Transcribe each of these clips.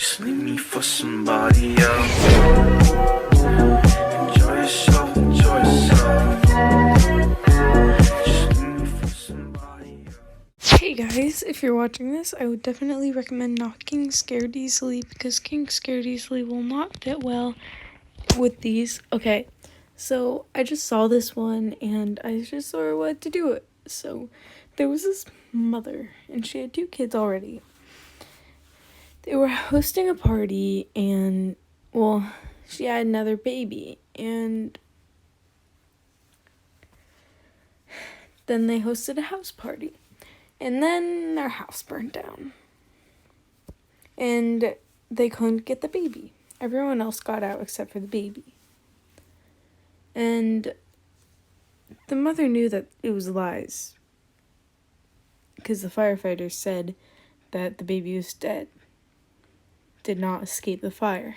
Just leave me for somebody else. Enjoy yourself, enjoy yourself. Just leave me for somebody else. Hey guys, if you're watching this, I would definitely recommend not King Scared Easily because King Scared Easily will not fit well with these. Okay, so I just saw this one and I just sort of wanted to do it. So there was this mother and she had 2 kids already. They were hosting a party and, well, she had another baby and then they hosted a house party. And then their house burned down. And they couldn't get the baby. Everyone else got out except for the baby. And the mother knew that it was lies. Because the firefighters said that the baby was dead. Did not escape the fire.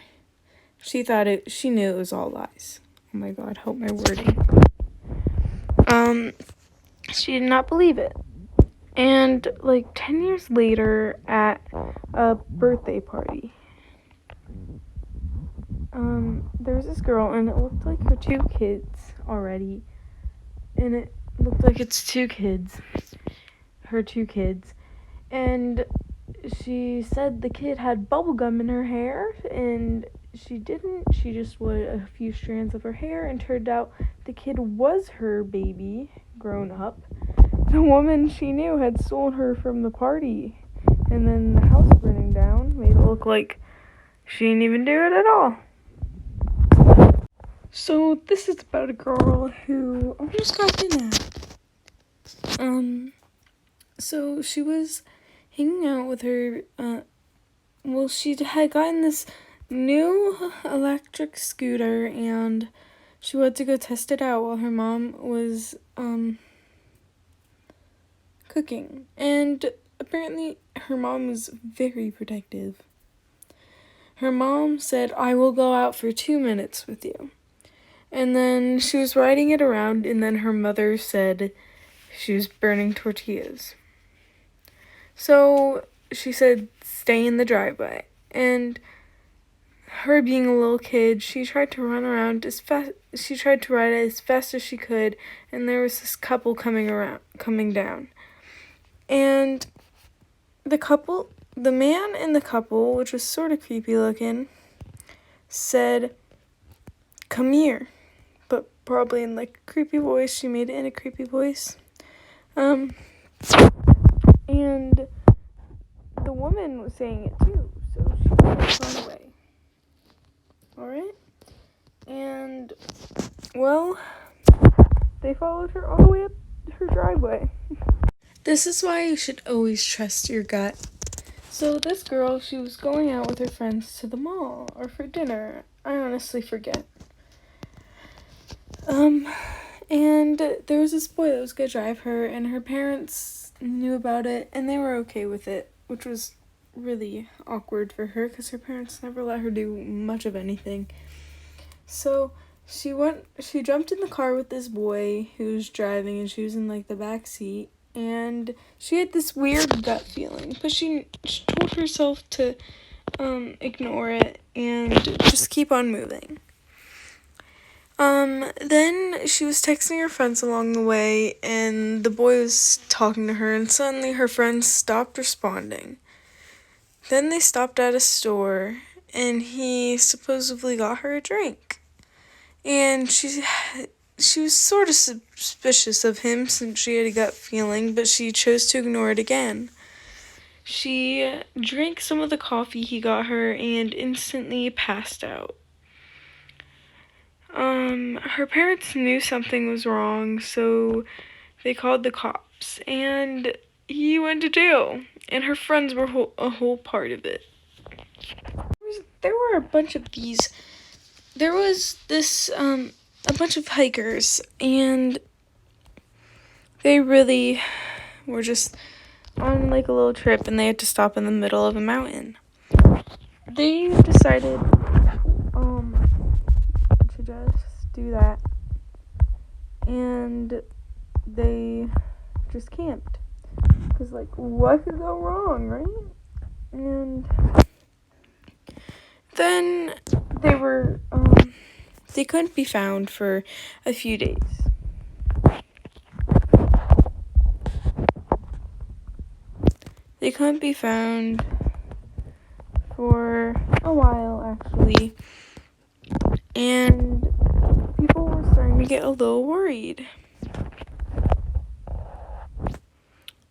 She knew it was all lies. Oh my god, help my wording. She did not believe it. And, 10 years later, at a birthday party, there was this girl, and it looked like her 2 kids already. And it looked like it's 2 kids. Her 2 kids. And she said the kid had bubble gum in her hair, and she didn't. She just put a few strands of her hair, and turned out the kid was her baby, grown up. The woman she knew had stolen her from the party, and then the house burning down made it look like she didn't even do it at all. So this is about a girl who almost got kidnapped. So she was hanging out with her, she had gotten this new electric scooter, and she wanted to go test it out while her mom was, cooking. And apparently her mom was very protective. Her mom said, "I will go out for 2 minutes with you." And then she was riding it around, and then her mother said she was burning tortillas. So she said, "Stay in the driveway." And her being a little kid, she tried to run around she tried to ride as fast as she could, and there was this couple coming down. And the man in the couple, which was sort of creepy looking, said, "Come here," but probably in a creepy voice. She made it in a creepy voice. And the woman was saying it too, so she run away. Alright? And, well, they followed her all the way up her driveway. This is why you should always trust your gut. So this girl, she was going out with her friends to the mall, or for dinner. I honestly forget. And there was this boy that was gonna drive her, and her parents knew about it, and they were okay with it, which was really awkward for her, because her parents never let her do much of anything. So she jumped in the car with this boy who was driving, and she was in the back seat, and she had this weird gut feeling, but she told herself to ignore it and just keep on moving. Then she was texting her friends along the way, and the boy was talking to her, and suddenly her friends stopped responding. Then they stopped at a store, and he supposedly got her a drink. And she was sort of suspicious of him since she had a gut feeling, but she chose to ignore it again. She drank some of the coffee he got her and instantly passed out. Her parents knew something was wrong, so they called the cops, and he went to jail, and her friends were a whole part of it. There were a bunch of these. There was this, a bunch of hikers, and they really were just on a little trip, and they had to stop in the middle of a mountain. They decided to just do that, and they just camped, because what could go wrong, right? And Then they couldn't be found for a few days. They couldn't be found for a while, actually, and people were starting to get a little worried.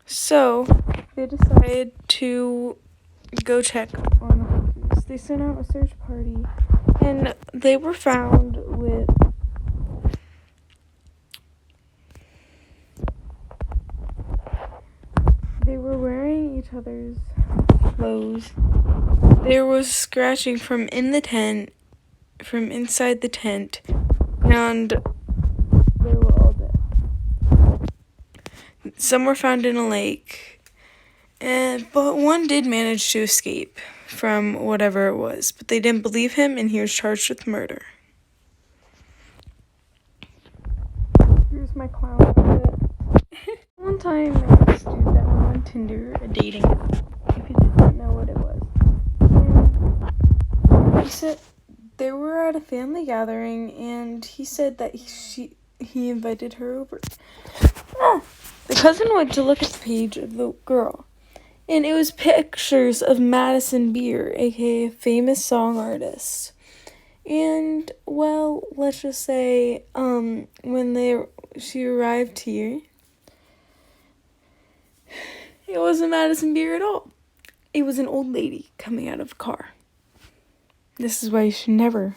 So they decided to go check on the hikers. They sent out a search party, and they were found with they were wearing each other's clothes. There was scratching from inside the tent, and they were all dead. Some were found in a lake, but one did manage to escape from whatever it was, but they didn't believe him, and he was charged with murder. Here's my clown outfit. One time, I met this dude that went on Tinder, a dating app, if you didn't know what it was. And he said they were at a family gathering, and he said that he invited her over. The cousin went to look at the page of the girl, and it was pictures of Madison Beer, aka a famous song artist. And, well, let's just say, when she arrived here, it wasn't Madison Beer at all. It was an old lady coming out of a car. This is why you should never